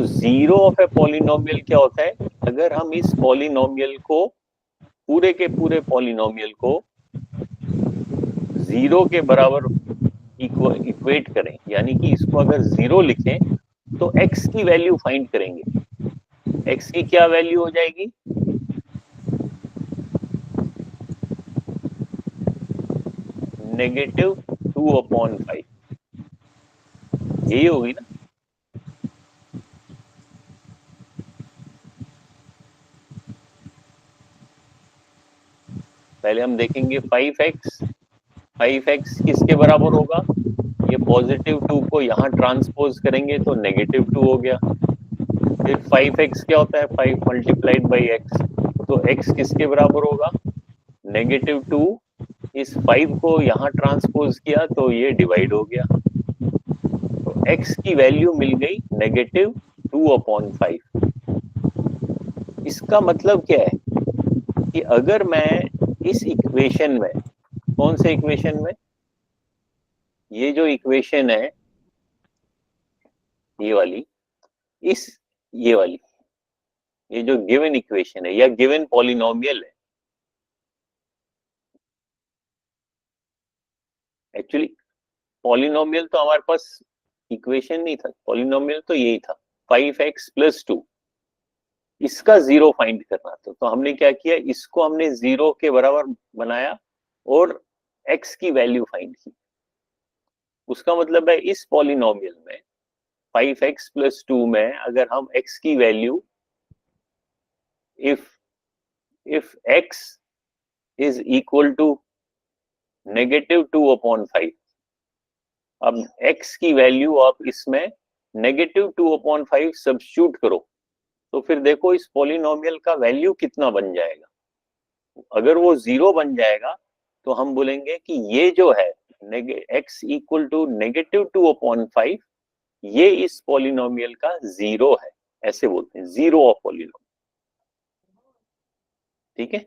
Zero of a polynomial क्या होता है? अगर हम इस पॉलिनोमियल को, पूरे के पूरे पॉलिनोमियल को जीरो के बराबर इक्वेट करें, यानी कि इसको अगर जीरो लिखें तो एक्स की वैल्यू फाइंड करेंगे। एक्स की क्या वैल्यू हो जाएगी? -2/5, यही होगी ना? पहले हम देखेंगे 5x किसके बराबर होगा? ये +2 को यहाँ ट्रांसपोज करेंगे तो -2 हो गया। फिर 5x क्या होता है? 5 मल्टीप्लाइड बाई x, तो x किसके बराबर होगा? -2। इस 5 को यहाँ ट्रांसपोज किया तो ये डिवाइड हो गया, तो x की वैल्यू मिल गई -2/5। इसका मतलब क्या है कि अगर मैं इस इक्वेशन में, कौन से इक्वेशन में, ये जो इक्वेशन है ये वाली, इस ये वाली, ये जो गिवन इक्वेशन है या गिवन पॉलिनोमियल है, एक्चुअली पॉलिनोमियल तो हमारे पास इक्वेशन नहीं था, पॉलिनोमियल तो यही था 5x + 2, इसका जीरो फाइंड करना था। तो हमने क्या किया, इसको हमने जीरो के बराबर बनाया और x की वैल्यू फाइंड की। उसका मतलब है इस पॉलिनोमियल में 5x + 2 में अगर हम x की value, if x is equal to -2/5, अब x की वैल्यू आप इसमें -2/5 सब्स्टिट्यूट करो तो फिर देखो इस पॉलिनोमियल का वैल्यू कितना बन जाएगा। अगर वो जीरो बन जाएगा तो हम बोलेंगे कि ये जो है x इक्वल टू -2/5, ये इस पॉलिनोमियल का जीरो है, ऐसे बोलते हैं, जीरो ऑफ पॉलिनोमियल। ठीक है,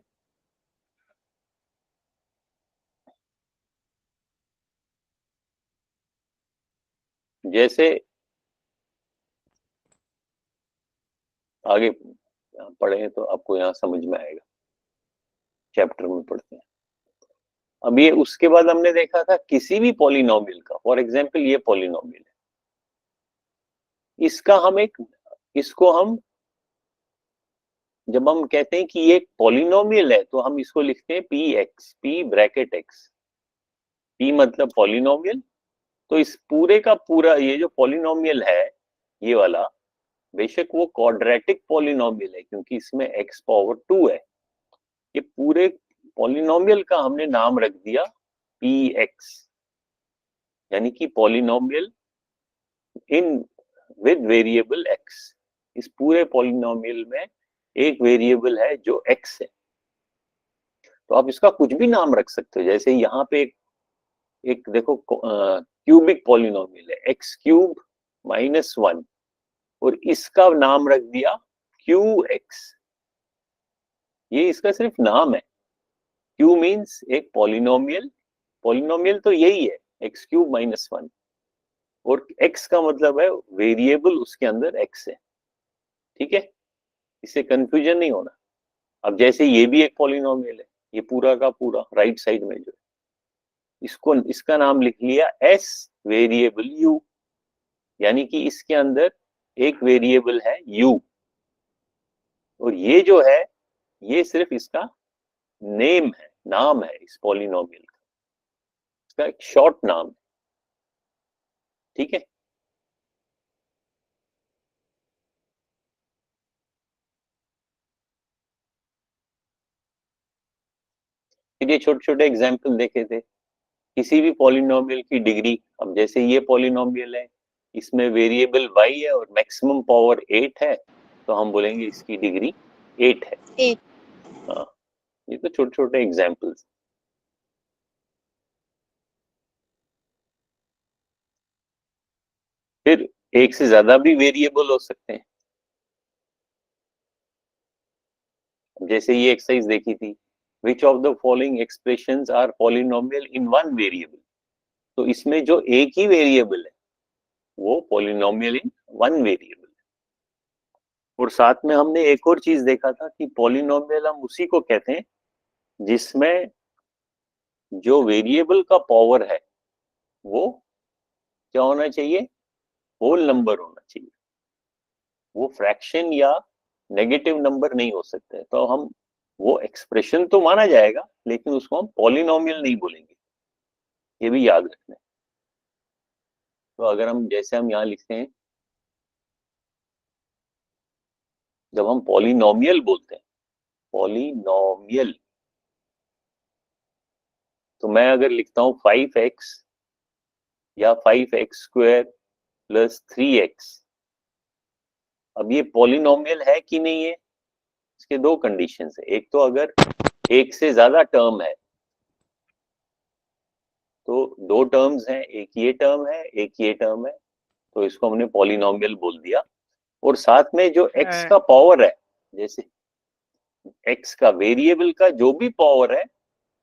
जैसे आगे पढ़ेंगे तो आपको यहाँ समझ में आएगा, चैप्टर में पढ़ते हैं। अब ये उसके बाद हमने देखा था किसी भी पॉलिनोमियल का, फॉर एग्जांपल ये पॉलिनोमियल है, इसका हम इसको हम, जब हम कहते हैं कि ये एक पॉलिनोमियल है तो हम इसको लिखते हैं p ब्रैकेट x, p मतलब पॉलिनोमियल। तो इस पूरे का पूरा ये जो पॉलिनोमियल है ये वाला, बेशक वो क्वाड्रेटिक पॉलिनोमियल है क्योंकि इसमें x⁻2 है, ये पूरे पॉलिनोमियल का हमने नाम रख दिया px, यानी कि polynomial in with variable x। इस पूरे पॉलिनोमियल में एक वेरिएबल है जो x है, तो आप इसका कुछ भी नाम रख सकते हो। जैसे यहाँ पे एक देखो क्यूबिक पॉलिनोमियल है x³ -1 और इसका नाम रख दिया qx, ये इसका सिर्फ नाम है। q मीन्स एक पॉलिनोमियल, पॉलिनोमियल तो यही है x³ -1 और x का मतलब है वेरिएबल उसके अंदर x है। ठीक है, इससे कंफ्यूजन नहीं होना। अब जैसे ये भी एक पॉलिनोमियल है, ये पूरा का पूरा राइट साइड में जो है, इसको इसका नाम लिख लिया s वेरिएबल u, यानी कि इसके अंदर एक वेरिएबल है u, और ये जो है ये सिर्फ इसका नेम है, नाम है इस पॉलिनोमियल का, इसका एक शॉर्ट नाम है। ठीक है, फिर ये छोटे छोटे एग्जाम्पल देखे थे, किसी भी पॉलिनोमियल की डिग्री। अब जैसे ये पॉलिनोमियल है, इसमें वेरिएबल y है और मैक्सिमम पावर 8 है, तो हम बोलेंगे इसकी डिग्री 8 है। 8। हाँ, ये तो छोटे छोटे एग्जाम्पल्स। फिर एक से ज्यादा भी वेरिएबल हो सकते हैं, जैसे ये एक्सरसाइज देखी थी, which of the following expressions are polynomial in one variable. तो इसमें जो एक ही वेरिएबल है वो पॉलिनोमियल इन वन वेरिएबल। और साथ में हमने एक और चीज देखा था कि पॉलिनोमियल हम उसी को कहते हैं जिसमें जो वेरिएबल का पावर है वो क्या होना चाहिए, होल नंबर होना चाहिए, वो फ्रैक्शन या नेगेटिव नंबर नहीं हो सकता है। तो हम वो एक्सप्रेशन तो माना जाएगा लेकिन उसको हम पॉलिनोमियल नहीं बोलेंगे, ये भी याद रखना है। तो अगर हम जैसे हम यहाँ लिखते हैं, जब हम पॉलिनोमियल बोलते हैं, पॉलिनोमियल, तो मैं अगर लिखता हूं 5x या 5x² प्लस 3x, अब ये पॉलिनोमियल है कि नहीं है, इसके दो कंडीशंस है। एक तो अगर एक से ज्यादा टर्म है, तो दो टर्म्स हैं, एक ये टर्म है एक ये टर्म है, तो इसको हमने पॉलिनोमियल बोल दिया। और साथ में जो x का पावर है, जैसे x का वेरिएबल का जो भी पावर है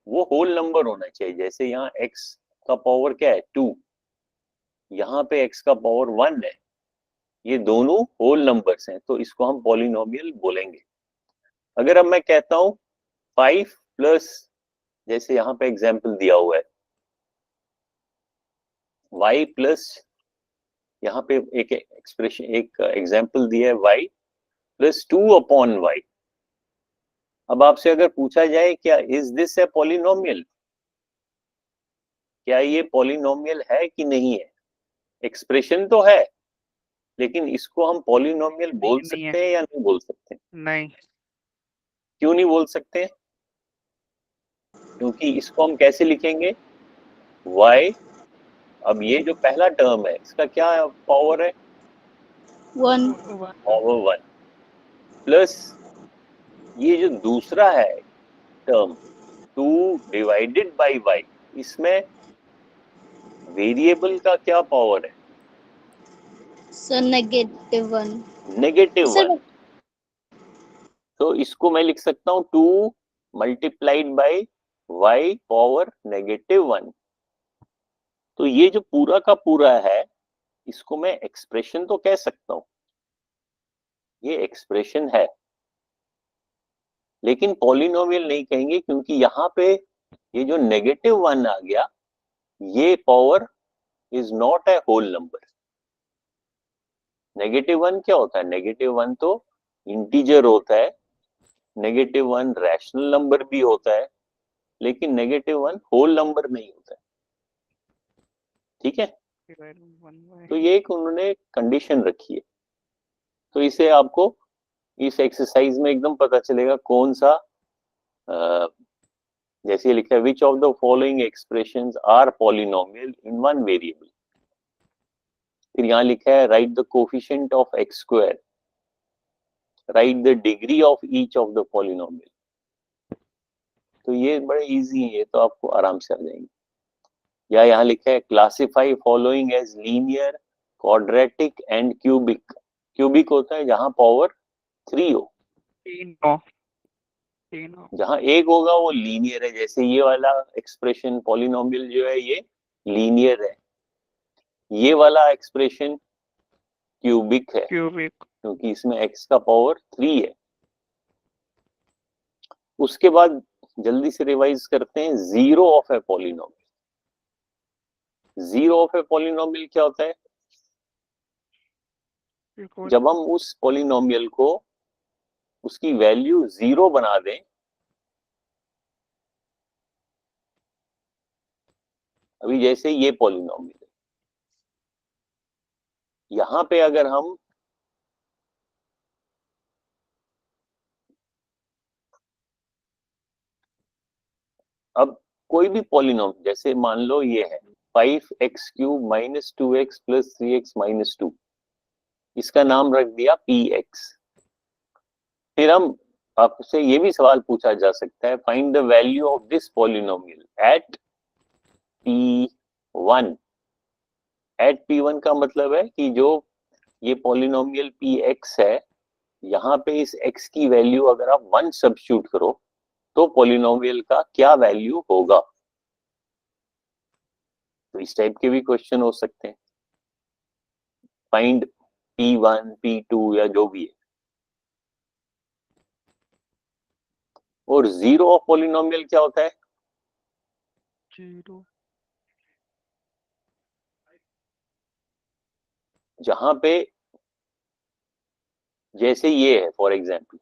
वो होल नंबर होना चाहिए। जैसे यहाँ x का पावर क्या है 2, यहाँ पे x का पावर 1 है, ये दोनों होल नंबर्स हैं, तो इसको हम पॉलिनोमियल बोलेंगे। अगर अब मैं कहता हूं 5 प्लस, जैसे यहाँ पे एग्जाम्पल दिया हुआ है y प्लस, यहाँ पे एक एक्सप्रेशन, एक एग्जाम्पल दिया है y प्लस 2/y। अब आपसे अगर पूछा जाए क्या इज दिस ए पॉलिनोमियल, क्या ये पॉलिनोमियल है कि नहीं है, एक्सप्रेशन तो है लेकिन इसको हम पॉलिनोमियल बोल नहीं है। सकते हैं या नहीं बोल सकते? नहीं। क्यों नहीं बोल सकते? क्योंकि इसको हम कैसे लिखेंगे, y, अब ये जो पहला टर्म है इसका क्या पावर है, 1 पावर 1, प्लस ये जो दूसरा है टर्म 2 डिवाइडेड बाई y, इसमें वेरिएबल का क्या पावर है, सर -1 नेगेटिव सर 1। तो इसको मैं लिख सकता हूं 2 मल्टीप्लाइड बाई y पावर -1। तो ये जो पूरा का पूरा है इसको मैं एक्सप्रेशन तो कह सकता हूं, ये एक्सप्रेशन है, लेकिन पॉलिनोमियल नहीं कहेंगे क्योंकि यहाँ पे ये जो -1 आ गया, ये power is not a whole number. -1 क्या होता है, -1 तो इंटीजर होता है, -1 रैशनल नंबर भी होता है, लेकिन -1 होल नंबर नहीं होता है। ठीक है, तो ये एक उन्होंने कंडीशन रखी है। तो इसे आपको इस एक्सरसाइज में एकदम पता चलेगा कौन सा, जैसे लिखा है which of the following expressions are polynomial in one variable. फिर यहाँ लिखा है write the coefficient of x², write the degree of each of the polynomial. तो ये बड़े इजी है, ये तो आपको आराम से आ जाएंगे। या यहाँ लिखा है classify following as linear, quadratic and cubic. Cubic होता है जहां पावर 3 हो, जहां एक होगा वो लीनियर है। जैसे ये वाला एक्सप्रेशन पॉलिनोमियल जो है ये लीनियर है, ये वाला एक्सप्रेशन क्यूबिक है क्योंकि इसमें x का पावर 3 है। उसके बाद जल्दी से रिवाइज करते हैं, zero of a polynomial. Zero of a polynomial क्या होता है, जब हम उस पॉलिनोमियल को उसकी वैल्यू 0 बना दें, अभी जैसे ये पॉलिनोमियल है, यहां पे अगर हम अब कोई भी पॉलिनोमियल, जैसे मान लो ये है 5x³ - 2x + 3x - 2, इसका नाम रख दिया px। फिर हम, आपसे ये भी सवाल पूछा जा सकता है find the value of this polynomial at p1। At p1 का मतलब है कि जो ये पॉलिनोमियल px है, यहाँ पे इस x की वैल्यू अगर आप 1 सब्स्टिट्यूट करो तो पॉलिनोमियल का क्या वैल्यू होगा। तो इस टाइप के भी क्वेश्चन हो सकते हैं, फाइंड p1 p2 या जो भी है। और जीरो ऑफ पॉलिनोमियल क्या होता है? जीरो जहां पे जैसे ये है for example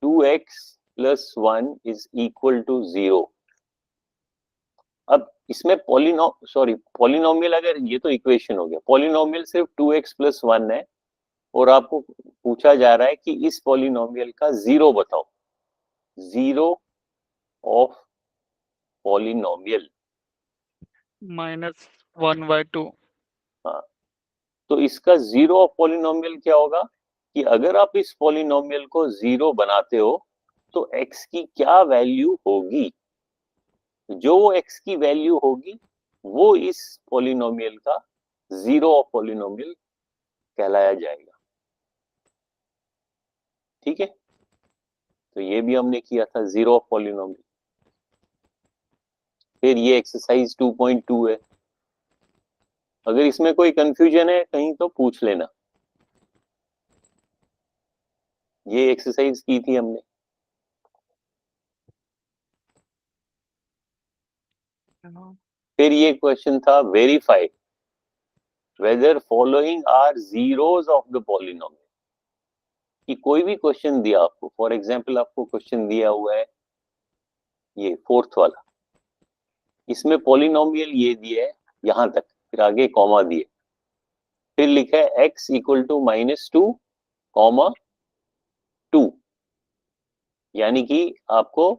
2x + 1 is equal to 0। अब इसमें पॉलिनोमियल, अगर ये तो इक्वेशन हो गया, पॉलिनोमियल सिर्फ 2x + 1 है और आपको पूछा जा रहा है कि इस पॉलिनोमियल का जीरो बताओ, जीरो ऑफ पॉलिनोमियल। -1/2। हाँ, तो इसका जीरो ऑफ पॉलिनोमियल क्या होगा कि अगर आप इस पॉलिनोमियल को जीरो बनाते हो तो x की क्या वैल्यू होगी? जो x की वैल्यू होगी वो इस पॉलिनोमियल का जीरो ऑफ पॉलिनोमियल कहलाया जाएगा। ठीक है, तो ये भी हमने किया था, जीरो ऑफ पॉलिनोमियल। फिर ये एक्सरसाइज 2.2 है। अगर इसमें कोई कंफ्यूजन है कहीं तो पूछ लेना। ये एक्सरसाइज की थी हमने। फिर ये क्वेश्चन था, verify whether following are zeros of the polynomial. कि कोई भी क्वेश्चन दिया आपको, फॉर एग्जांपल आपको क्वेश्चन दिया हुआ है ये फोर्थ वाला, इसमें पॉलिनोमियल ये दिया है यहां तक, फिर आगे कॉमा दिए, फिर लिखा है x इक्वल टू -2, कॉमा 2। यानी कि आपको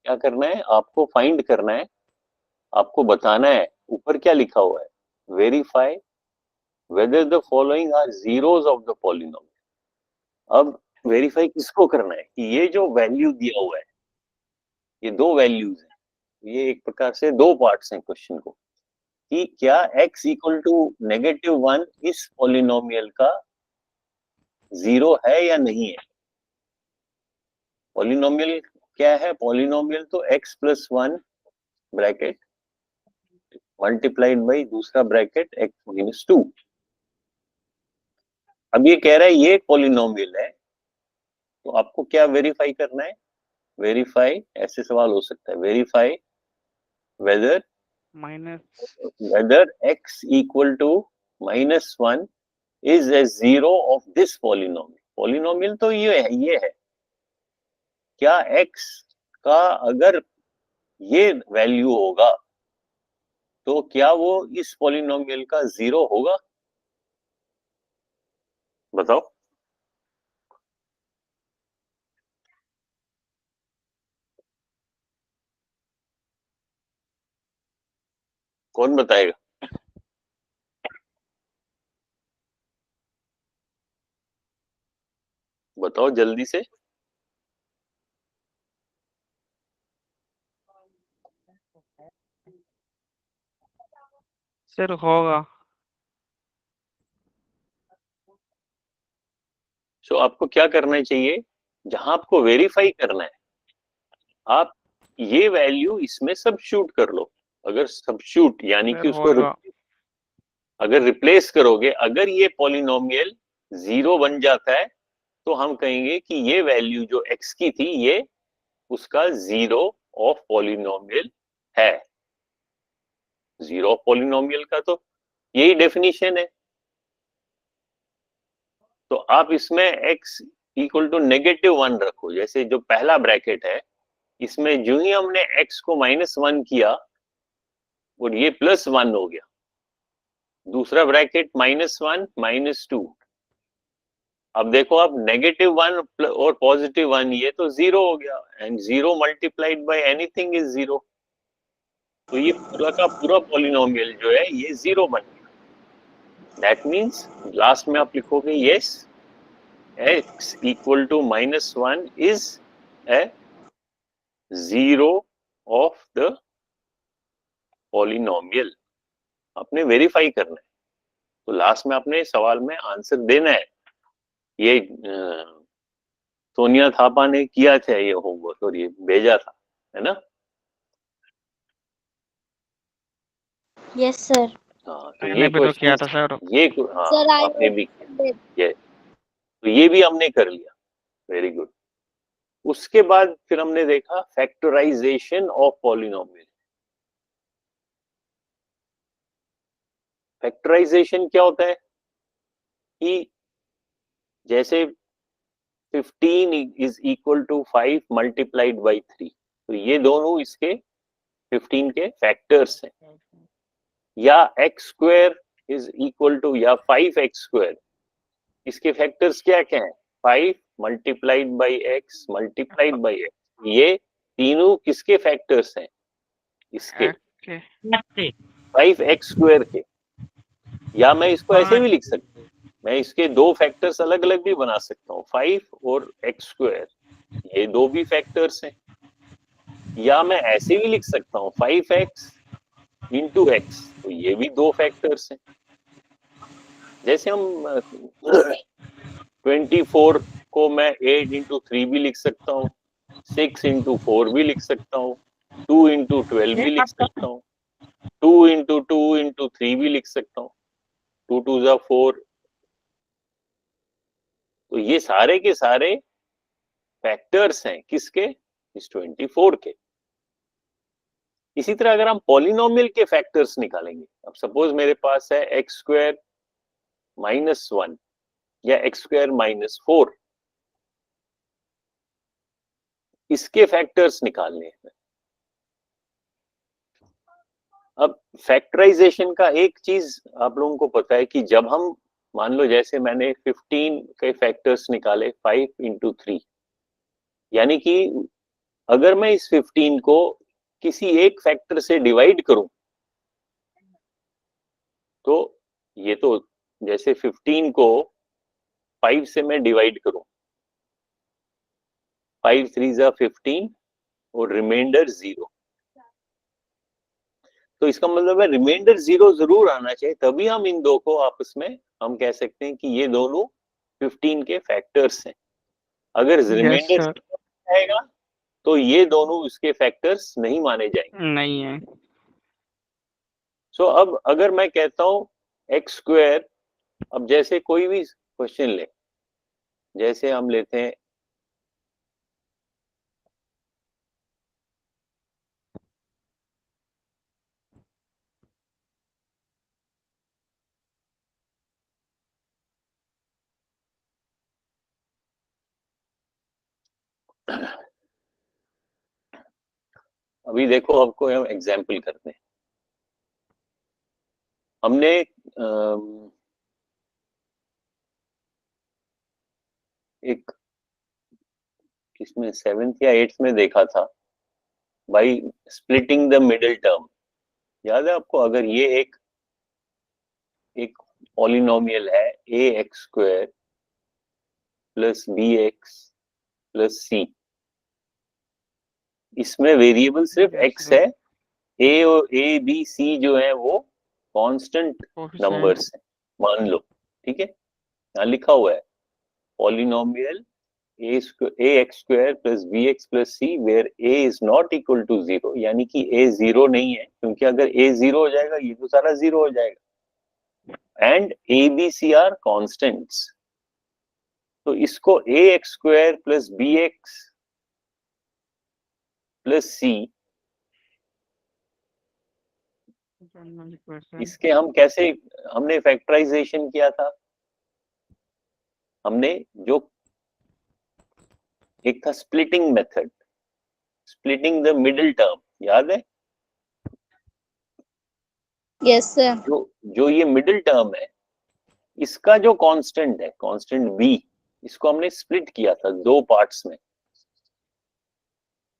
क्या करना है, आपको फाइंड करना है, आपको बताना है ऊपर क्या लिखा हुआ है, verify whether the following are zeros of the polynomial. अब वेरीफाई किसको करना है कि ये जो वैल्यू दिया हुआ है, ये दो वैल्यूज हैं, ये एक प्रकार से दो पार्ट्स हैं क्वेश्चन को, कि क्या x इक्वल टू -1 इस पॉलिनोमियल का जीरो है या नहीं है। पॉलिनोमियल क्या है? पॉलिनोमियल तो x + 1 ब्रैकेट मल्टीप्लाइड बाई दूसरा ब्रैकेट x - 2। अब ये कह रहा है ये पॉलिनोमियल है, तो आपको क्या वेरीफाई करना है? वेरीफाई, ऐसे सवाल हो सकता है, verify whether x equal to -1 is a zero of this polynomial. Polynomial तो ये है, क्या x का अगर ये वैल्यू होगा तो क्या वो इस पॉलिनोमियल का जीरो होगा? बताओ। कौन बताएगा? बताओ जल्दी से। सर होगा। सो आपको क्या करना चाहिए, जहां आपको वेरीफाई करना है आप ये वैल्यू इसमें सब्स्टिट्यूट कर लो। अगर सब्स्टिट्यूट यानी सर कि उसको होगा। अगर रिप्लेस करोगे, अगर ये पॉलिनोमियल जीरो बन जाता है तो हम कहेंगे कि ये वैल्यू जो x की थी ये उसका जीरो ऑफ पॉलिनोमियल है। जीरो ऑफ पॉलिनोमियल का तो यही डेफिनेशन है। तो आप इसमें x इक्वल टू -1 रखो। जैसे जो पहला ब्रैकेट है इसमें जो ही हमने x को -1 किया और ये +1 हो गया, दूसरा ब्रैकेट -1 -2। अब देखो आप -1 और +1 ये तो जीरो हो गया, and zero multiplied by anything is zero. तो ये पूरा का पूरा पॉलिनोमियल जो है ये जीरो बन गया। दैट मीन्स लास्ट में आप लिखोगे yes x equal to -1 is a zero of the polynomial. आपने वेरीफाई करना है, तो लास्ट में आपने सवाल में आंसर देना है। ये सोनिया थापा ने किया था ये होमवर्क और ये भेजा था, है ना? Yes, sir. हाँ, तो मैंने ये भी तो किया क्वेश्चन, था सर। ये Sir, हाँ I आपने भी did. किया, ये तो ये भी हमने कर लिया। Very good. उसके बाद फिर हमने देखा फैक्टराइजेशन ऑफ पॉलिनोमियल। फैक्टराइजेशन क्या होता है कि जैसे 15 is equal to 5 multiplied by 3, तो ये दोनों इसके 15 के फैक्टर्स हैं। या x square is equal to या 5x², इसके फैक्टर्स क्या क्या है? 5 multiplied by x multiplied by x, ये तीनों किसके फैक्टर्स हैं? इसके 5x² के। या मैं इसको ऐसे भी लिख सकता हूँ, मैं इसके दो फैक्टर्स अलग अलग भी बना सकता हूँ, 5 और x², ये दो भी फैक्टर्स हैं। या मैं ऐसे भी लिख सकता हूँ 5x इंटू एक्स, तो ये भी दो फैक्टर्स हैं। जैसे हम 24 को मैं 8 इंटू 3 भी लिख सकता हूँ, 6 इंटू 4 भी लिख सकता हूँ, 2 इंटू 12 भी लिख सकता हूँ, 2 इंटू 2 इंटू 3 भी लिख सकता हूँ, 2 2 जा 4। तो ये सारे के सारे फैक्टर्स हैं किसके? इस 24 के। इसी तरह अगर हम पॉलिनोमियल के फैक्टर्स निकालेंगे, अब सपोज मेरे पास है x² -1 या x² -4, इसके फैक्टर्स निकालने हैं। अब फैक्टराइजेशन का एक चीज आप लोगों को पता है कि जब हम मान लो जैसे मैंने 15 के फैक्टर्स निकाले 5 इंटू 3, यानी कि अगर मैं इस 15 को किसी एक फैक्टर से डिवाइड करूं, तो ये तो जैसे 15 को 5 से मैं डिवाइड करूं, 5 3 जा 15 और रिमाइंडर 0, तो इसका मतलब है रिमाइंडर 0 जरूर आना चाहिए, तभी हम इन दो को आपस में हम कह सकते हैं कि ये दोनों 15 के फैक्टर्स हैं। अगर रिमाइंडर आएगा तो ये दोनों इसके फैक्टर्स नहीं माने जाएंगे, नहीं है। सो अब अगर मैं कहता हूं x², अब जैसे कोई भी क्वेश्चन ले, जैसे हम लेते हैं अभी देखो, आपको हम एग्जाम्पल करते हैं। हमने एक किसमें 7th या 8th में देखा था, by splitting the middle term, याद है आपको? अगर ये एक पॉलिनोमियल है ax² plus bx plus c, इसमें वेरिएबल सिर्फ x है, a और a b c जो है वो कांस्टेंट नंबर्स हैं, मान लो, ठीक है। यहाँ लिखा हुआ है polynomial ax² plus bx plus c where a is not equal to 0, यानी कि a 0 नहीं है, क्योंकि अगर a 0 हो जाएगा ये तो सारा 0 हो जाएगा। And a b c are constants, तो इसको ax² plus bx plus c, इसके हम कैसे, हमने फैक्टराइजेशन किया था, हमने जो एक था splitting method, splitting the middle term, याद है? Yes sir. जो ये मिडिल टर्म है, इसका जो कांस्टेंट है, कांस्टेंट b, इसको हमने स्प्लिट किया था दो पार्ट्स में,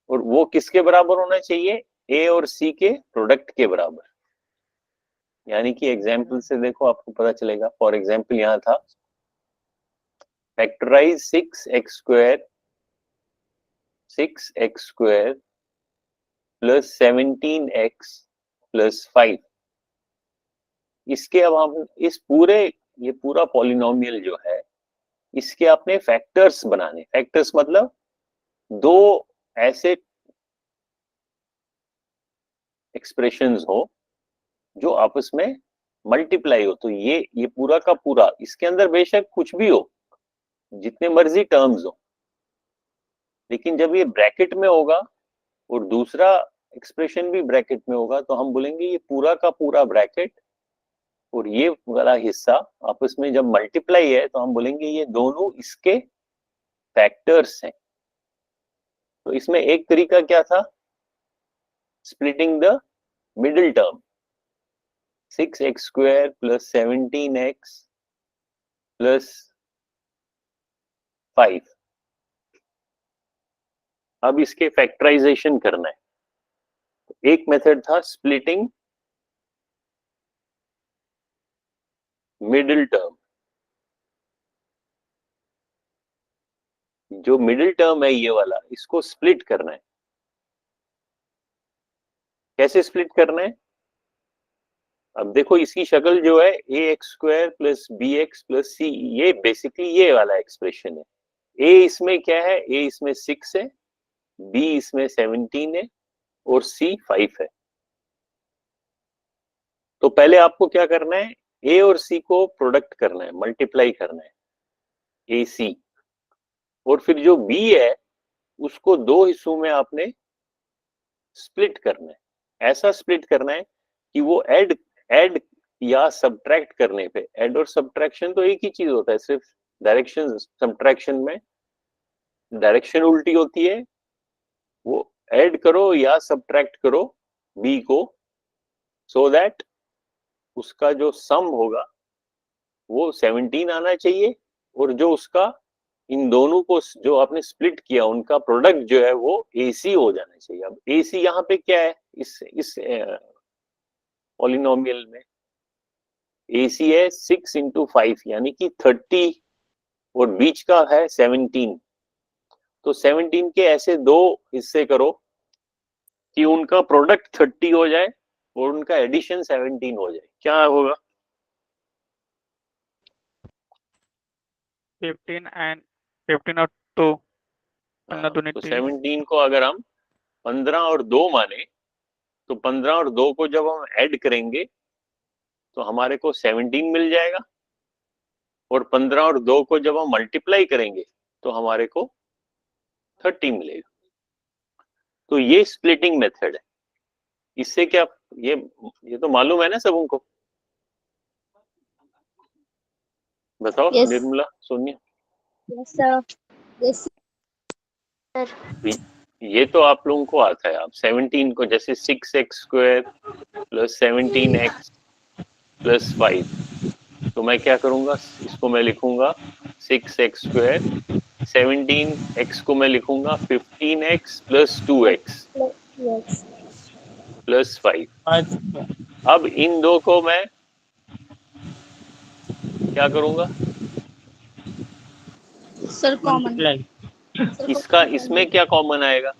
और वो किसके बराबर होना चाहिए? a और c के प्रोडक्ट के बराबर। यानी कि एग्जाम्पल से देखो आपको पता चलेगा। फॉर एग्जाम्पल यहाँ था factorise 6x² plus 17x plus 5, इसके अब हम इस पूरे, ये पूरा पॉलिनोमियल जो है, इसके अपने फैक्टर्स बनाने। फैक्टर्स मतलब दो ऐसे एक्सप्रेशंस हो जो आपस में मल्टीप्लाई हो, तो ये पूरा का पूरा, इसके अंदर बेशक कुछ भी हो, जितने मर्जी टर्म्स हो, लेकिन जब ये ब्रैकेट में होगा और दूसरा एक्सप्रेशन भी ब्रैकेट में होगा तो हम बोलेंगे ये पूरा का पूरा ब्रैकेट और ये वाला हिस्सा आपस में जब मल्टीप्लाई है तो हम बोलेंगे ये दोनों इसके फैक्टर्स हैं। तो इसमें एक तरीका क्या था, splitting the middle term, 6x² plus 17x plus 5। अब इसके फैक्टराइजेशन करना है। तो एक मेथड था स्प्लिटिंग मिडिल टर्म। जो मिडिल टर्म है ये वाला, इसको स्प्लिट करना है। कैसे स्प्लिट करना है? अब देखो इसकी शक्ल जो है ax² plus bx plus c, ये बेसिकली ये वाला एक्सप्रेशन है। a इसमें क्या है, a इसमें 6 है, b इसमें 17 है और c 5 है। तो पहले आपको क्या करना है, a और c को प्रोडक्ट करना है, मल्टीप्लाई करना है ac, और फिर जो b है उसको दो हिस्सों में आपने स्प्लिट करना है। ऐसा स्प्लिट करना है कि वो ऐड ऐड या सब्ट्रैक्ट करने पे, ऐड और सब्ट्रैक्शन तो एक ही चीज होता है, सिर्फ डायरेक्शन सब्ट्रैक्शन में डायरेक्शन उल्टी होती है। वो ऐड करो या सब्ट्रैक्ट करो बी को, सो दैट उसका जो सम होगा वो 17 आना चाहिए, और जो उसका इन दोनों को जो आपने स्प्लिट किया उनका प्रोडक्ट जो है वो AC हो जाना चाहिए। अब AC यहाँ पे क्या है, इस पॉलिनोमियल में AC है 6 इंटू 5 यानी कि 30, और बीच का है 17। तो 17 के ऐसे दो हिस्से करो कि उनका प्रोडक्ट 30 हो जाए और उनका एडिशन 17 हो जाए। क्या होगा? 15 and 15 और 2, 15 दूनी तो 30। 17 को अगर हम 15 और 2 माने तो 15 और 2 को जब हम ऐड करेंगे तो हमारे को 17 मिल जाएगा, और 15 और 2 को जब हम मल्टीप्लाई करेंगे तो हमारे को 30 मिलेगा। तो ये स्प्लिटिंग मेथड है। इससे क्या, ये तो मालूम है ना सबों को? बताओ Yes. Nirmala, Sonia. Yes, sir. Yes, sir. ये तो आप लोगों को आता है। आप 17 को जैसे 6x² प्लस 17x प्लस 5, तो मैं क्या करूंगा, इसको मैं लिखूंगा 6x², 17x को मैं लिखूंगा 15x plus 2x Yes. Plus 5। अब इन दो को मैं क्या करूंगा, Sir, common. इसका इसमें क्या कॉमन आएगा?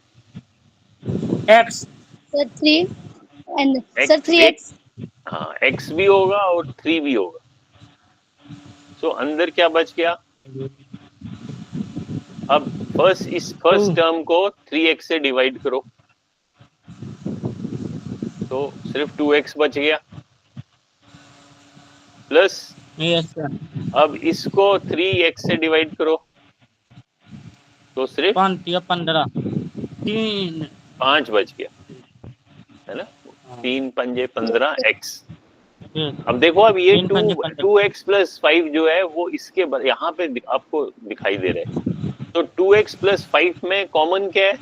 x Sir, 3 and sir, x 3x. हाँ, x भी होगा और 3 भी होगा। तो अंदर क्या बच गया? अब फर्स्ट टर्म को 3x से डिवाइड करो तो सिर्फ 2x बच गया, प्लस अब इसको 3x से डिवाइड करो तो सिर्फ 15 5 बच गया, है ना? 3 पंजे 15x। अब देखो, अब ये 2x प्लस 5 जो है वो इसके यहाँ पे आपको दिखाई दे रहा है। तो 2x प्लस 5 में कॉमन क्या है?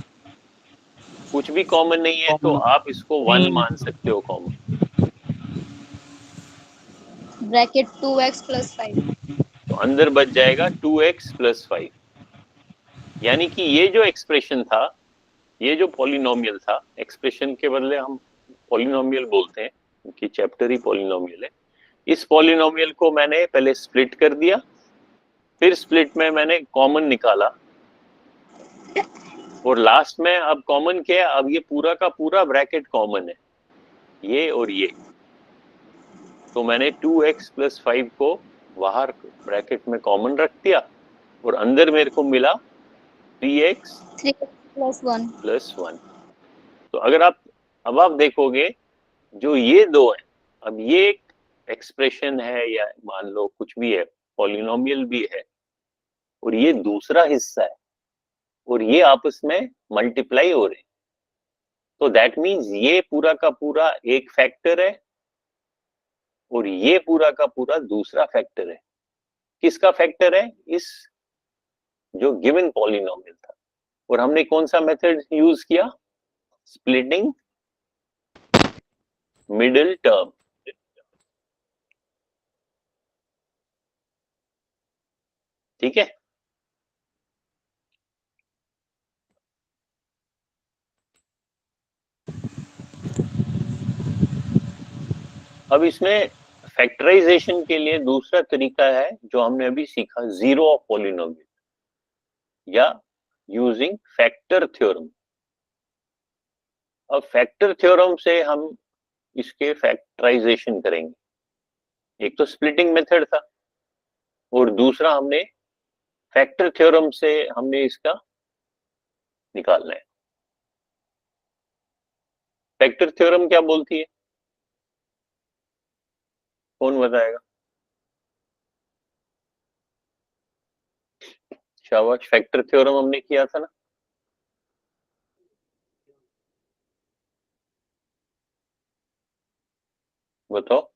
कुछ भी कॉमन नहीं है, तो आप इसको 1 मान सकते हो कॉमन। Bracket 2x plus 5. तो अंदर बच जाएगा 2x प्लस 5। यानी कि ये जो एक्सप्रेशन था, ये जो पॉलिनोमियल था, एक्सप्रेशन के बदले हम पॉलिनोमियल बोलते हैं क्योंकि चैप्टर ही पॉलिनोमियल है। इस पॉलिनोमियल को मैंने पहले स्प्लिट कर दिया, फिर स्प्लिट में मैंने कॉमन निकाला, और लास्ट में अब कॉमन क्या है, अब ये पूरा का पूरा ब्रैकेट कॉमन है, ये और ये। तो मैंने 2x प्लस 5 को बाहर ब्रैकेट में कॉमन रख दिया, और अंदर मेरे को मिला 3x 3x plus 1. प्लस 1। तो अगर अब आप देखोगे जो ये दो है, अब ये एक एक्सप्रेशन है या मान लो कुछ भी है, पॉलिनोमियल भी है, और ये दूसरा हिस्सा है, और ये आपस में मल्टीप्लाई हो रहे हैं, तो दैट मीन्स ये पूरा का पूरा एक फैक्टर है और ये पूरा का पूरा दूसरा फैक्टर है। किसका फैक्टर है? इस जो गिवन पॉलिनोमियल था। और हमने कौन सा मेथड यूज किया? Splitting middle term. ठीक है, अब इसमें फैक्टराइजेशन के लिए दूसरा तरीका है जो हमने अभी सीखा, जीरो ऑफ पॉलिनोमियल या यूजिंग फैक्टर थ्योरम। अब फैक्टर थ्योरम से हम इसके फैक्टराइजेशन करेंगे। एक तो स्प्लिटिंग मेथड था और दूसरा हमने फैक्टर थ्योरम से हमने इसका निकालना है। फैक्टर थ्योरम क्या बोलती है? कौन बताएगा? शाबाश, फैक्टर थ्योरम हमने किया था ना। बताओ।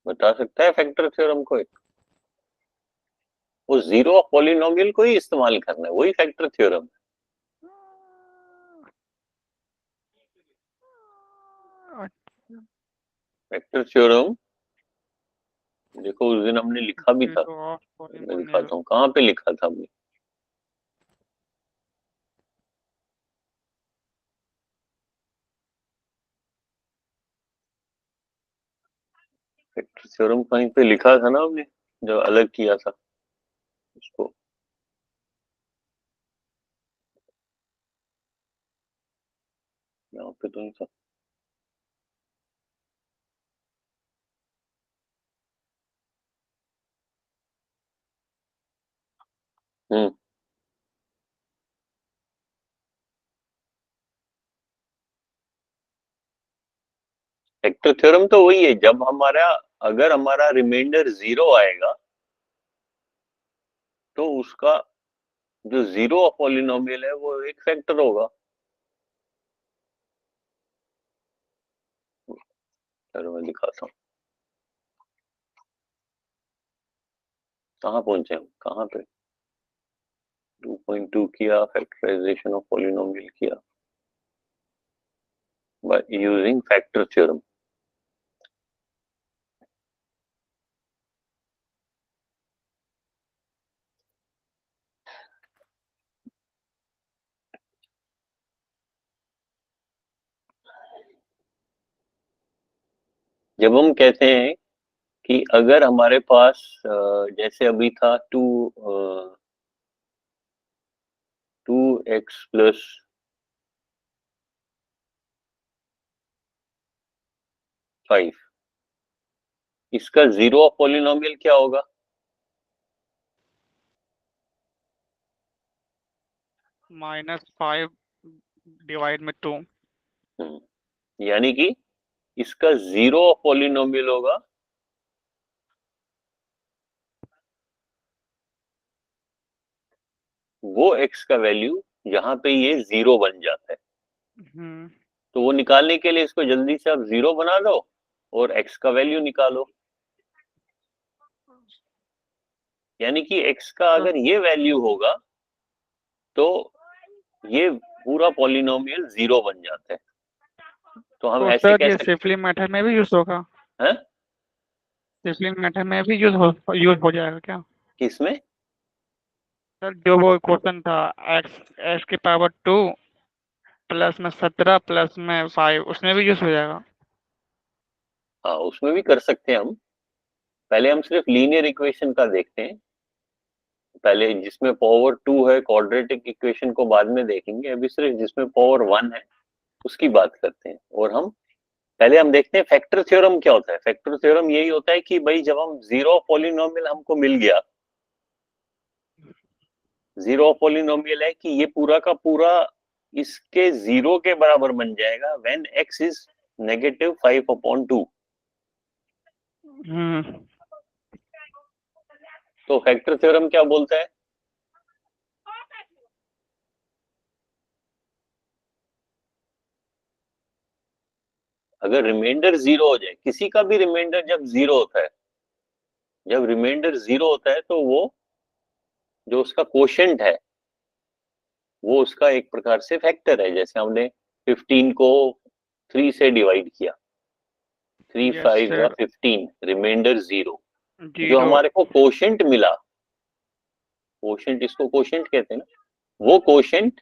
बता सकता है फैक्टर थ्योरम को? वो जीरो ऑफ पॉलिनोमियल को ही इस्तेमाल करना है, वही फैक्टर थ्योरम। फैक्टर थ्योरम देखो उस दिन हमने लिखा भी था, जीरो ऑफ मैं पॉलिनोमियल। दिखाता हूँ कहाँ पे लिखा था हमने। फैक्टर थ्योरम कहीं पे लिखा था ना हमने, जो अलग किया था उसको। यहाँ पे तो नहीं था। हम्म, फैक्टर थ्योरम तो वही है, जब हमारा अगर हमारा रिमाइंडर जीरो आएगा तो उसका जो जीरो ऑफ पॉलिनोमियल है वो एक फैक्टर होगा। चलो मैं दिखाता हूँ कहाँ पहुंचे हम, कहाँ पे। 2.2 किया, फैक्टराइजेशन ऑफ पॉलिनोमियल किया बाय यूजिंग फैक्टर थ्योरम। जब हम कहते हैं कि अगर हमारे पास जैसे अभी था 2x+5, इसका जीरो ऑफ पॉलिनोमियल क्या होगा? -5 डिवाइड में 2। यानी कि इसका जीरो ऑफ पॉलिनोमियल होगा वो x का वैल्यू जहां पे ये जीरो बन जाता है। हम्म। तो वो निकालने के लिए इसको जल्दी से आप जीरो बना दो और x का वैल्यू निकालो। यानी कि x का अगर ये वैल्यू होगा तो ये पूरा पॉलिनोमियल जीरो बन जाता है। तो हम तो ऐसे सर कह ये सकते सिफलिंग मेथड में भी यूज होगा? हैं। सिफलिंग मेथड में भी यूज हो जाएगा क्या? किसमें? सर जो वो क्वेश्चन था, एक्स एक्स की पावर 2 प्लस में 17 प्लस में 5, उसमें भी यूज हो जाएगा? हाँ, उसमें भी कर सकते हैं हम। पहले हम सिर्फ लीनियर इक्वेशन का देखते हैं, पहले जिसमें पावर 2 है क्वाड्रेटिक इक्वेशन को बाद में देखेंगे, अभी सिर्फ जिसमें पावर 1 है उसकी बात करते हैं। और हम पहले हम देखते हैं फैक्टर थ्योरम क्या होता है। फैक्टर थ्योरम यही होता है कि भाई जब हम जीरो पॉलिनोमियल हमको मिल गया, जीरो पॉलिनोमियल है कि ये पूरा का पूरा इसके 0 के बराबर बन जाएगा व्हेन x इज -5/2। तो फैक्टर थ्योरम क्या बोलता है? अगर रिमाइंडर 0 हो जाए, किसी का भी रिमाइंडर जब 0 होता है, जब रिमाइंडर 0 होता है, तो वो जो उसका कोशेंट है वो उसका एक प्रकार से फैक्टर है। जैसे हमने 15 को 3 से डिवाइड किया, 3 Yes, 5 sir. 15, रिमाइंडर 0। जो जीरो हमारे को कोशेंट मिला, कोशेंट, इसको कोशेंट कहते हैं ना, वो कोशेंट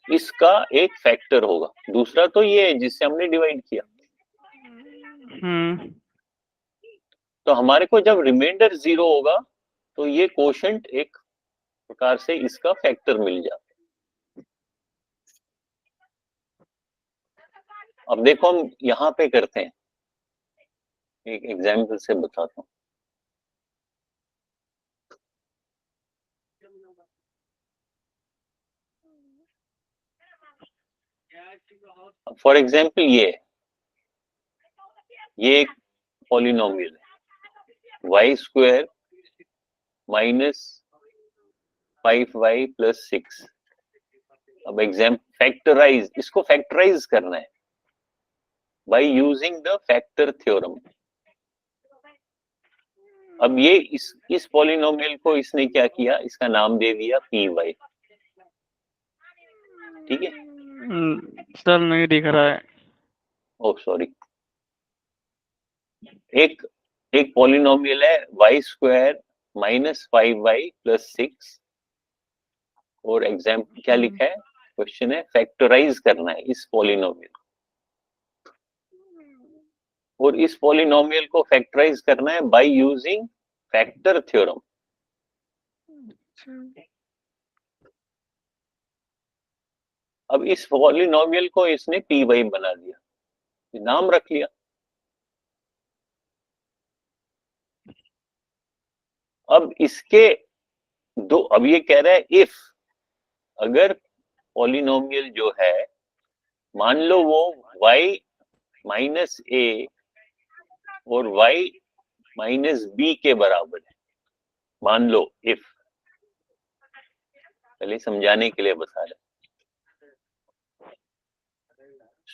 इसका एक फैक्टर होगा। दूसरा तो ये है जिससे हमने डिवाइड किया। तो हमारे को जब रिमाइंडर 0 होगा तो ये कोशेंट एक प्रकार से इसका फैक्टर मिल जाता है। अब देखो हम यहाँ पे करते हैं, एक एग्जाम्पल से बताता हूँ। फॉर एग्जाम्पल ये एक पॉलिनोमियल है, y² माइनस 5y प्लस 6। अब फैक्टराइज, इसको फैक्टराइज करना है by using the factor theorem. अब ये इस पॉलिनोमियल को इसने क्या किया, इसका नाम दे दिया py। ठीक है, सर नहीं दिख रहा है। Oh sorry. एक पॉलिनोमियल है y² माइनस 5y प्लस 6, और एग्जाम्पल क्या लिखा है, क्वेश्चन है फैक्टराइज करना है इस पॉलिनोमियल, और इस पॉलिनोमियल को फैक्टराइज करना है बाय यूजिंग फैक्टर थ्योरम। अब इस पॉलिनोमियल को इसने py बना दिया, नाम रख लिया। अब इसके अब ये कह रहा है इफ, अगर पॉलिनोमियल जो है, मान लो वो y माइनस a और y माइनस b के बराबर है, मान लो इफ, पहले समझाने के लिए बता रहे।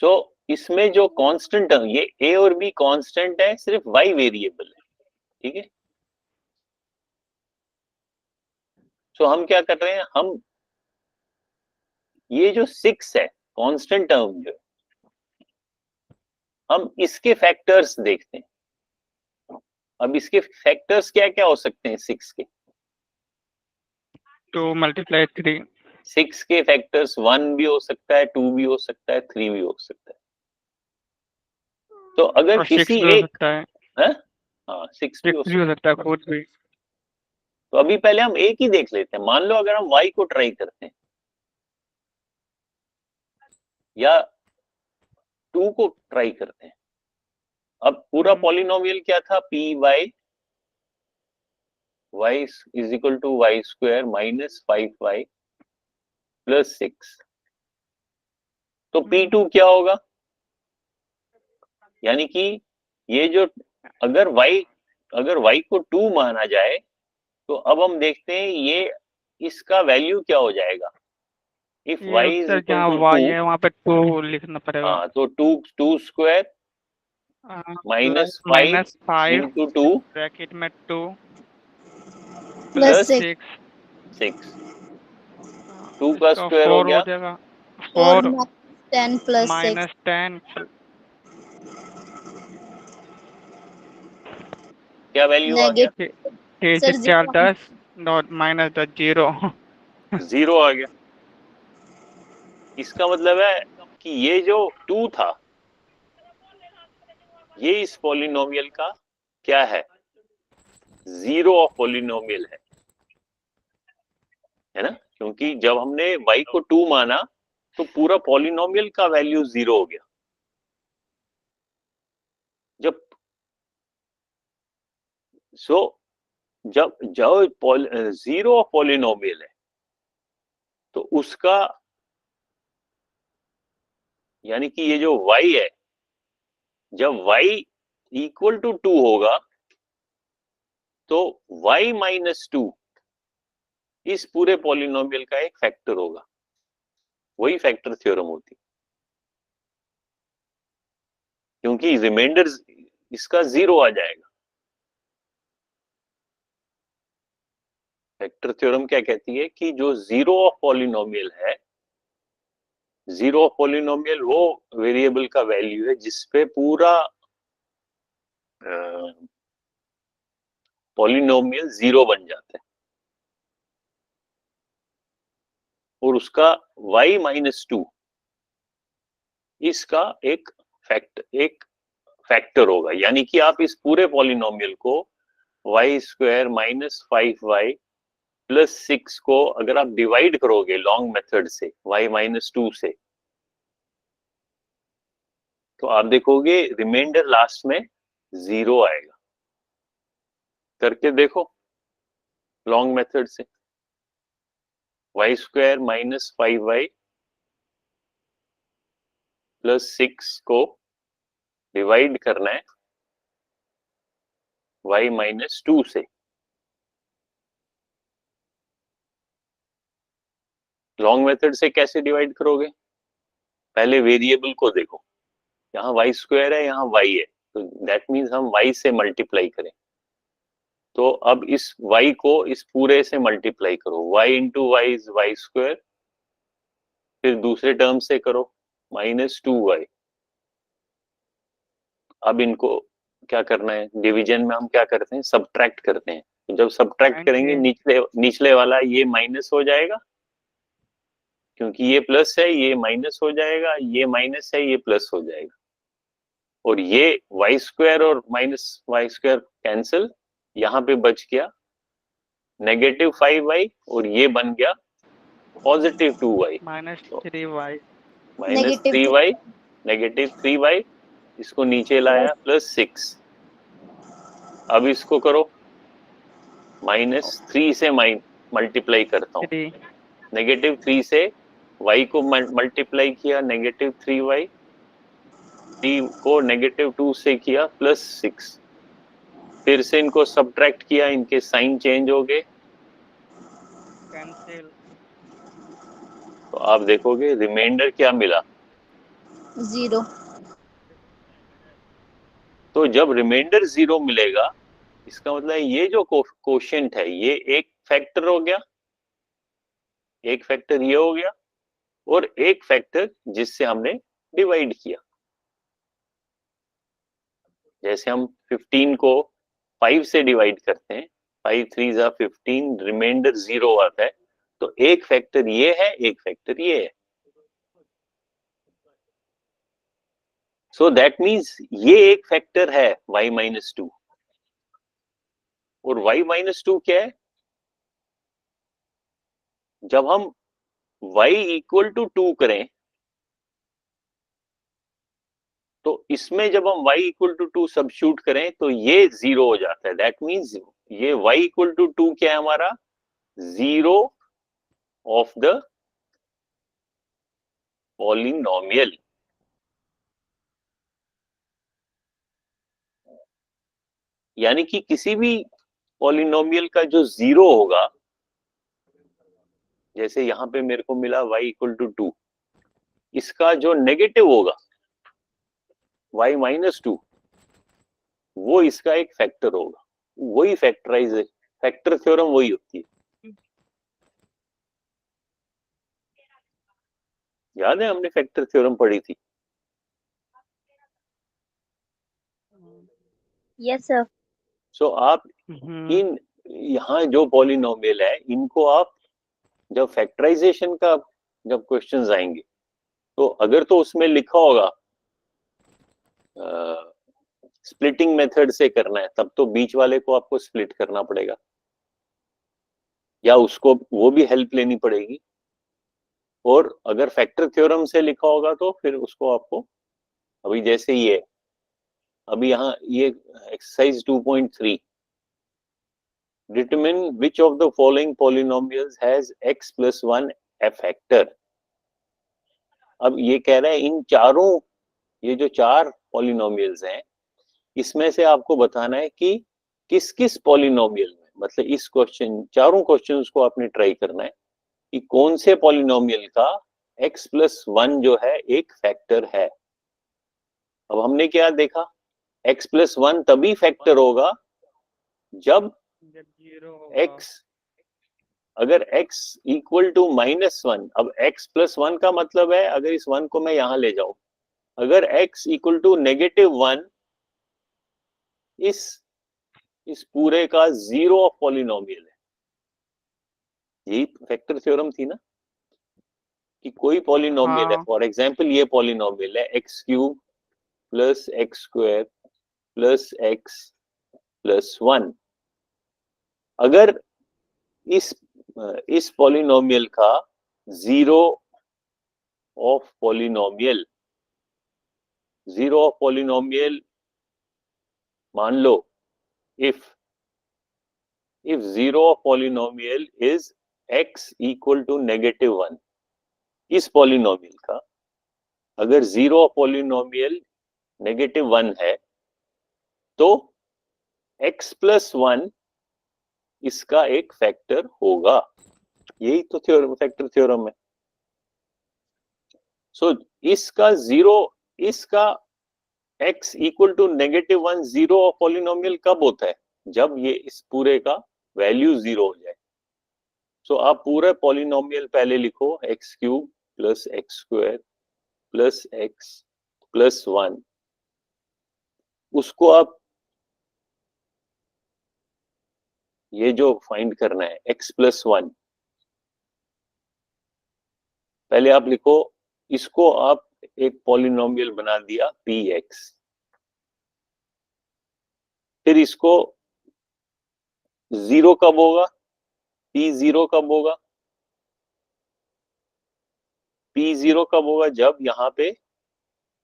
सो इसमें जो कांस्टेंट है, ये a और b कांस्टेंट है, सिर्फ y वेरिएबल है। ठीक है, सो हम क्या कर रहे हैं, हम ये जो 6 है कांस्टेंट टर्म जो, हम इसके फैक्टर्स देखते हैं। अब इसके फैक्टर्स क्या क्या हो सकते हैं 6 के? 2 × 3। 6 के फैक्टर्स 1 भी हो सकता है, 2 भी हो सकता है, 3 भी हो सकता है। तो अगर और 6 किसी भी हो एक, सकता है। हाँ 6 भी 6 हो भी हो सकता है, खुद भी। तो अभी पहले हम एक ही देख लेते हैं। मान लो अगर हम y को ट्राई करते हैं या 2 को ट्राई करते हैं। अब पूरा पॉलिनोमियल क्या था, py y is equal to y² minus 5y plus 6। तो p2 क्या होगा, यानी कि ये जो, अगर y को 2 माना जाए, तो अब हम देखते हैं ये इसका वैल्यू क्या हो जाएगा। इफ ये y इज उत्तर इक्वल जहाँ टू y 2, है वहाँ पे 2 लिखना पड़ेगा। हाँ तो 2² माइनस 5 -5 इंटू 2 ब्रैकेट में 2 प्लस प्लस 6 6, 2 का इसका स्क्वायर हो 4 हो गया, जाएगा। 4 4 10 प्लस 6 -10 क्या वैल्यू आ गया, नेगेटिव 3 से सर 4 0 10 नॉट -10 0। 0 आ गया। इसका मतलब है कि ये जो 2 था, ये इस पॉलिनोमियल का क्या है, जीरो ऑफ पॉलिनोमियल है ना, क्योंकि जब हमने y को 2 माना तो पूरा पॉलिनोमियल का वैल्यू 0 हो गया। जब जब 0 ऑफ पॉलिनोमियल है तो उसका यानी कि ये जो y है, जब y इक्वल टू 2 होगा तो y माइनस 2 इस पूरे पॉलिनोमियल का एक फैक्टर होगा। वही फैक्टर थ्योरम होती, क्योंकि रिमाइंडर इसका 0 आ जाएगा। फैक्टर थ्योरम क्या कहती है कि जो जीरो ऑफ पॉलिनोमियल है, जीरो ऑफ पॉलिनोमियल वो वेरिएबल का वैल्यू है जिसपे पूरा पॉलिनोमियल 0 बन जाता है, और उसका y माइनस 2 इसका एक फैक्टर होगा। यानी कि आप इस पूरे पॉलिनोमियल को Y square minus 5y plus 6 को अगर आप डिवाइड करोगे लॉन्ग मेथड से y माइनस 2 से, तो आप देखोगे रिमाइंडर लास्ट में 0 आएगा। करके देखो लॉन्ग मेथड से, y square minus 5y plus 6 को डिवाइड करना है y माइनस 2 से। लॉन्ग मेथड से कैसे डिवाइड करोगे? पहले वेरिएबल को देखो, यहाँ वाई स्क्वायर है, यहाँ y है, तो दैट मीन्स हम y से मल्टीप्लाई करें। तो अब इस y को इस पूरे से मल्टीप्लाई करो, y into y is y square, फिर दूसरे टर्म से करो माइनस 2y। अब इनको क्या करना है, डिवीजन में हम क्या करते हैं, सब्ट्रैक्ट करते हैं। तो जब सब्ट्रैक्ट करेंगे निचले वाला ये माइनस हो जाएगा, क्योंकि ये प्लस है, ये माइनस हो जाएगा, ये माइनस है, ये प्लस हो जाएगा, और ये वाई स्क्वायर और माइनस वाई स्क्वायर कैंसिल, यहाँ पे बच गया नेगेटिव 5y, और ये बन गया positive 2y, minus 3y, minus 3y, negative 3y, इसको नीचे लाया प्लस 6। अब इसको करो माइनस 3 से मल्टीप्लाई करता हूँ, नेगेटिव 3 से y को मल्टीप्लाई किया नेगेटिव 3y, 3 को नेगेटिव 2 से किया प्लस 6, फिर से इनको सब्ट्रैक्ट किया, इनके साइन चेंज हो गए, कैंसिल। तो आप देखोगे रिमाइंडर क्या मिला, 0। तो जब रिमाइंडर 0 मिलेगा, इसका मतलब ये जो कोशेंट है ये एक फैक्टर हो गया, एक फैक्टर ये हो गया, और एक फैक्टर जिससे हमने डिवाइड किया। जैसे हम 15 को 5 से डिवाइड करते हैं, 5 3 जा 15, रिमाइंडर 0 आता है, तो एक फैक्टर ये है, एक फैक्टर ये है। सो दैट मीन्स ये एक फैक्टर है y माइनस 2, और y माइनस 2 क्या है, जब हम y इक्वल टू 2 करें, तो इसमें जब हम y इक्वल टू 2 सब्स्टिट्यूट करें तो ये 0 हो जाता है। दैट मीन्स ये y इक्वल टू 2 क्या है हमारा, 0 ऑफ द पॉलिनोमियल। यानी कि किसी भी पॉलिनोमियल का जो 0 होगा, जैसे यहां पे मेरे को मिला y इक्वल टू 2, इसका जो नेगेटिव होगा y माइनस 2, वो इसका एक फैक्टर होगा। वही फैक्टराइज, फैक्टर थ्योरम वही होती है। याद है हमने फैक्टर थ्योरम पढ़ी थी? Yes sir. सो आप इन यहाँ जो पॉलिनोमियल है, इनको आप जब फैक्टराइजेशन का जब क्वेश्चंस आएंगे, तो अगर तो उसमें लिखा होगा स्प्लिटिंग मेथड से करना है, तब तो बीच वाले को आपको स्प्लिट करना पड़ेगा, या उसको वो भी हेल्प लेनी पड़ेगी। और अगर फैक्टर थ्योरम से लिखा होगा तो फिर उसको आपको, अभी जैसे ये अभी यहाँ ये exercise 2.3, determine which of the following polynomials has x plus 1 a factor। अब ये कह रहा है इन चारों, ये जो चार पॉलिनोमियल्स हैं, इसमें से आपको बताना है कि किस किस पॉलिनोमियल में, मतलब इस क्वेश्चन, चारों क्वेश्चंस को आपने ट्राई करना है कि कौन से पॉलिनोमियल का x+1 जो है एक फैक्टर है। अब हमने क्या देखा, x+1 तभी फैक्टर होगा जब जब 0 होगा। x, अगर x इक्वल टू -1, अब x+1 का मतलब है अगर इस 1 को मैं यहां ले जाऊं, अगर x इक्वल टू -1, इस पूरे का जीरो ऑफ पॉलिनोमियल है। यही फैक्टर थ्योरम थी ना, कि कोई पॉलिनोमियल है, हाँ फॉर एग्जांपल ये पॉलिनोमियल है x³ plus x² plus x+1। अगर इस इस पॉलिनोमियल का zero of polynomial, zero of polynomial मान लो, if zero of polynomial is x equal to -1, इस पॉलिनोमियल का अगर जीरो ऑफ पॉलिनोमियल -1 है तो x+1 इसका एक फैक्टर होगा। यही तो थ्योरम, फैक्टर थ्योरम है। सो इसका जीरो, इसका x equal to -1 zero of polynomial कब होता है, जब ये इस पूरे का वैल्यू जीरो हो जाए। सो आप पूरा पॉलिनोमियल पहले लिखो, x³ plus x² plus x+1, उसको आप ये जो फाइंड करना है x+1, पहले आप लिखो, इसको आप एक पॉलिनोमियल बना दिया px, फिर इसको जीरो कब होगा, p0 कब होगा, p0 कब होगा, जब यहाँ पे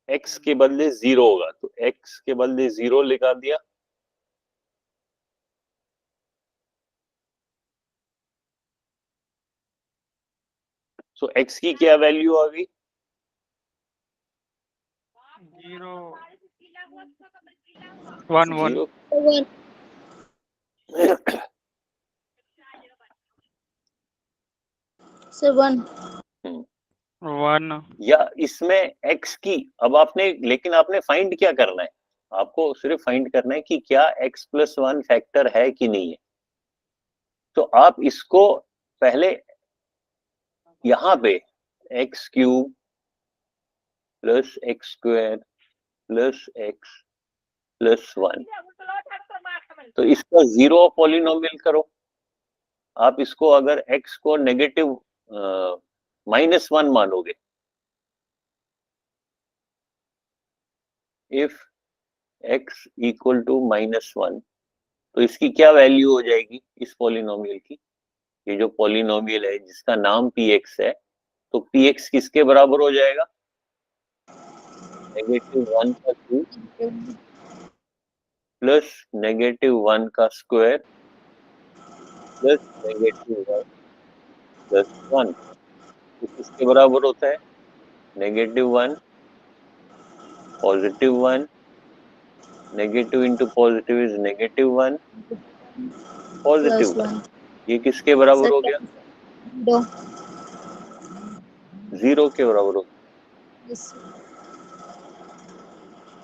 x के बदले जीरो होगा, तो x के बदले जीरो लगा दिया। सो x की क्या वैल्यू आ गई, 0 1 1 जीरो। 1 सर 1 1 या इसमें x की, अब आपने, लेकिन आपने फाइंड क्या करना है, आपको सिर्फ फाइंड करना है कि क्या x+1 फैक्टर है कि नहीं है। तो आप इसको पहले यहाँ पे x³ plus x² plus x+1, तो इसका जीरो ऑफ पॉलिनोमियल करो। आप इसको अगर x को नेगेटिव -1 मानोगे, इफ x इक्वल टू -1, तो इसकी क्या वैल्यू हो जाएगी इस पॉलिनोमियल की, ये जो पॉलिनोमियल है जिसका नाम px है, तो px किसके बराबर हो जाएगा, -1 का क्यूब प्लस -1 का स्क्वायर प्लस -1 प्लस 1, तो किसके बराबर होता है, -1 +1, negative into positive is -1 plus +1, 1 ये किसके बराबर हो गया, दो 0 के बराबर हो गया। yes,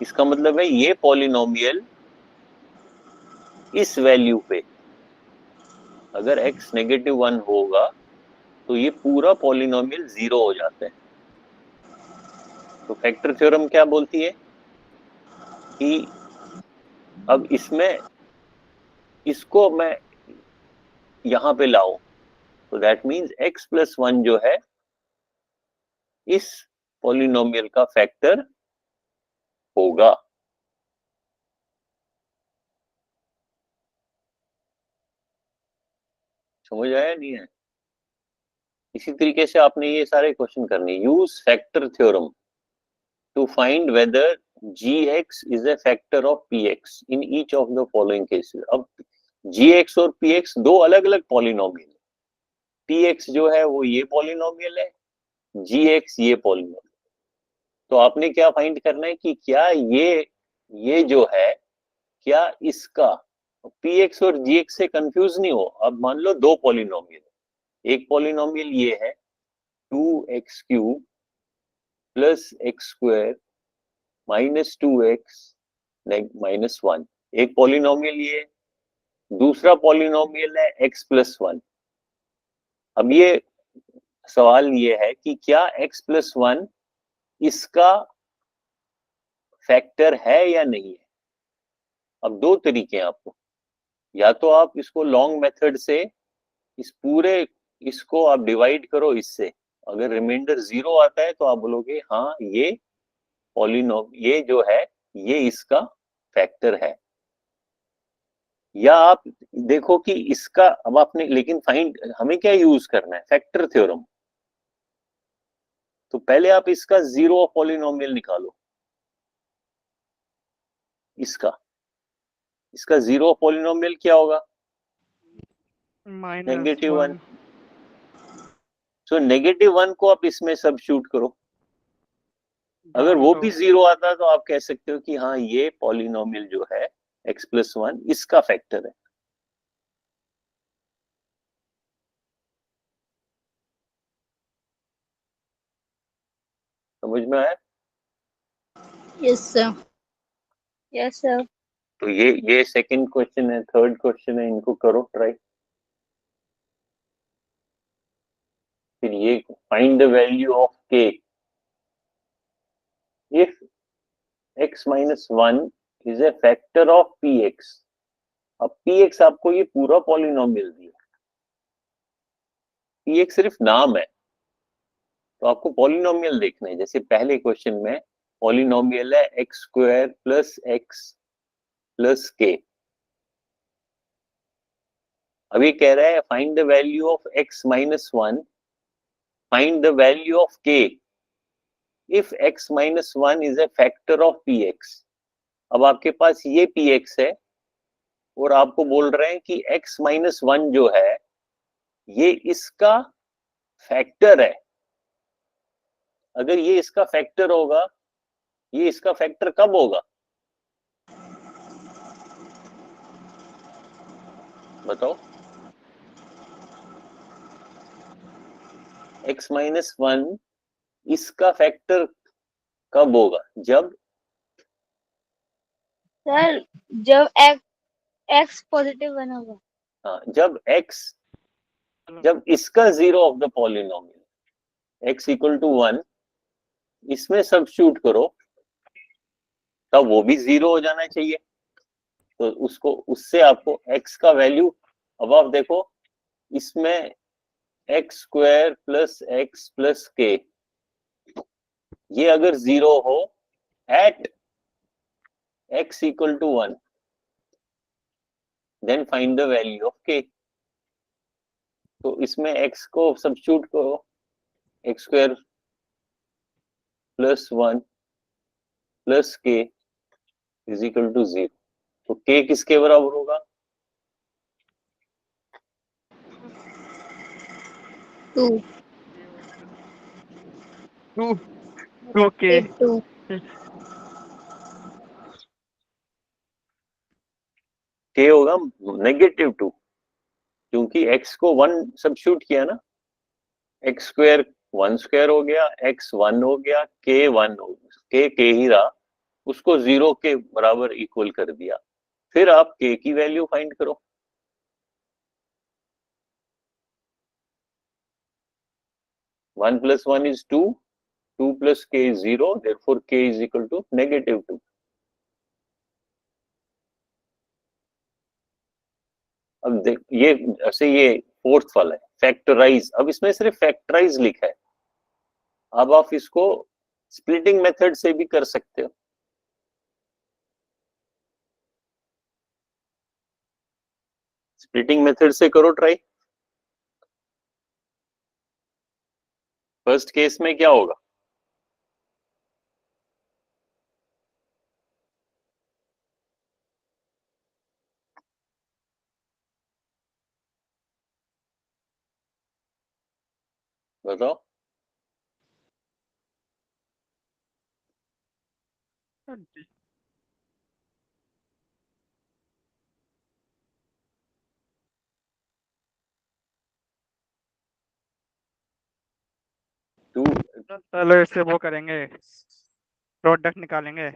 इसका मतलब है ये पॉलिनोमियल इस वैल्यू पे अगर x -1 होगा तो ये पूरा पॉलिनोमियल 0 हो जाता है। तो फैक्टर थ्योरम क्या बोलती है कि अब इसमें, इसको मैं यहां पे लाऊं, तो दैट मींस x+1 जो है इस पॉलिनोमियल का फैक्टर होगा। समझ आया नहीं है? इसी तरीके से आपने ये सारे क्वेश्चन करने, use factor theorem to find whether gx is a factor of px in each of the following cases. अब gx और px दो अलग अलग पॉलिनोमियल है, px जो है वो ये पॉलिनोमियल है, gx ये पॉलिनोमियल। तो आपने क्या फाइंड करना है कि क्या ये जो है, क्या इसका px और gx से कंफ्यूज नहीं हो। अब मान लो दो पॉलिनोमियल, एक पॉलिनोमियल ये है 2x³ plus x² minus 2x minus 1, एक पॉलिनोमियल ये, दूसरा पॉलिनोमियल है x+1। अब ये सवाल ये है कि क्या x+1 इसका फैक्टर है या नहीं है। अब दो तरीके हैं आपको, या तो आप इसको लॉन्ग मेथड से इस पूरे इसको आप डिवाइड करो इससे, अगर रिमाइंडर 0 आता है तो आप बोलोगे हाँ ये पॉलिनोम ये जो है ये इसका फैक्टर है। या आप देखो कि इसका, अब आपने लेकिन फाइंड हमें क्या यूज करना है, फैक्टर थ्योरम। तो पहले आप इसका जीरो ऑफ पॉलिनोमियल निकालो, इसका इसका जीरो ऑफ पॉलिनोमियल क्या होगा, -1। -1। सो -1 को आप इसमें सब्स्टिट्यूट करो, अगर डाल वो दो। भी 0 आता है तो आप कह सकते हो कि हाँ ये पॉलिनोमियल जो है x+1 इसका फैक्टर है। समझ में आया। Yes, sir. Yes, sir. तो ये सेकंड क्वेश्चन है, थर्ड क्वेश्चन है, इनको करो ट्राई। फिर ये find the value of k if x-1 is a factor of px। अब px आपको ये पूरा पॉलिनोमियल दिया, px सिर्फ नाम है, तो आपको पॉलिनोमियल देखना है। जैसे पहले क्वेश्चन में पॉलिनोमियल है x² plus x plus k। अभी कह रहा है find the value of x-1, find the value of k if x-1 is a factor of px। अब आपके पास ये px है और आपको बोल रहे हैं कि x-1 जो है ये इसका फैक्टर है। अगर ये इसका फैक्टर होगा, ये इसका फैक्टर कब होगा बताओ। x-1 इसका फैक्टर कब होगा, जब सर जब x पॉजिटिव बना होगा। हाँ, जब इसका zero of the polynomial x equal to 1 इसमें सब्स्टिट्यूट करो, तब वो भी 0 हो जाना चाहिए। तो उसको उससे आपको x का वैल्यू, अब आप देखो इसमें x² plus x plus k, ये अगर 0 हो at x equal to 1 then find the value of k। तो इसमें x को सब्स्टिट्यूट करो, x² plus 1 plus k is equal to 0। तो k किसके बराबर होगा, 2 ओके। 2 k होगा -2, क्योंकि x को 1 सब्स्टिट्यूट किया ना, x² 1² हो गया, x 1 हो गया, k 1 हो गया, k ही रहा, उसको 0 के बराबर इक्वल कर दिया। फिर आप k की वैल्यू फाइंड करो। 1 plus 1 is 2, 2 plus k is 0, therefore k is equal to -2। अब देख ये ऐसे, ये फोर्थ वाला है फैक्टराइज। अब इसमें सिर्फ फैक्टराइज लिखा है, अब आप इसको स्प्लिटिंग मेथड से भी कर सकते हो। स्प्लिटिंग मेथड से करो ट्राई। फर्स्ट केस में क्या होगा, बताओ। टू चलो इससे वो करेंगे, प्रोडक्ट निकालेंगे।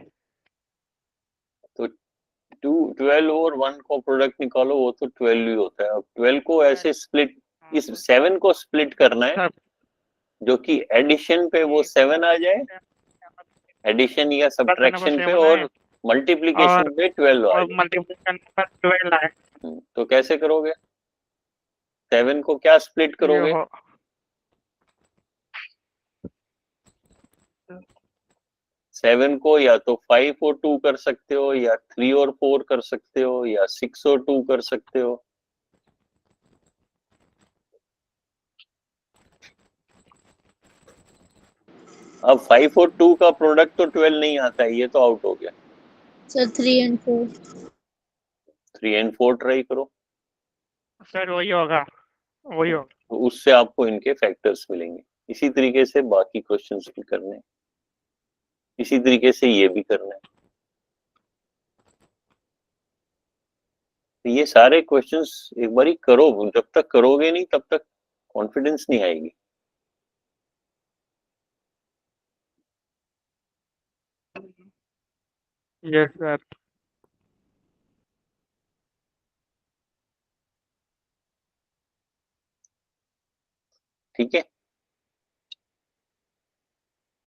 तो 12 और 1 को प्रोडक्ट निकालो, वो तो 12 ही होता है। अब 12 को ऐसे स्प्लिट, इस 7 को स्प्लिट करना है, सब जो कि एडिशन पे वो 7 आ जाए, एडिशन या सब्ट्रैक्शन पे, और मल्टीप्लिकेशन पे 12 आ और जाए। मल्टीप्लिकेशन पर 12 आए। तो कैसे करोगे? 7 को क्या स्प्लिट ये करोगे? हो 7 को या तो 5 और 2 कर सकते हो, या 3 और 4 कर सकते हो, या 6 और 2 कर सकते हो। अब 5 और 2 का प्रोडक्ट तो 12 नहीं आता है, ये तो आउट हो गया। Sir 3 and 4। 3 एंड 4 ट्राई करो, सर वही होगा, वही होगा। तो उससे आपको इनके फैक्टर्स मिलेंगे। इसी तरीके से बाकी क्वेश्चंस भी करने हैं, इसी तरीके से ये भी करना है। तो ये सारे क्वेश्चंस एक बारी करो, जब तक करोगे नहीं तब तक कॉन्फिडेंस नहीं आएगी। Yes sir. ठीक है।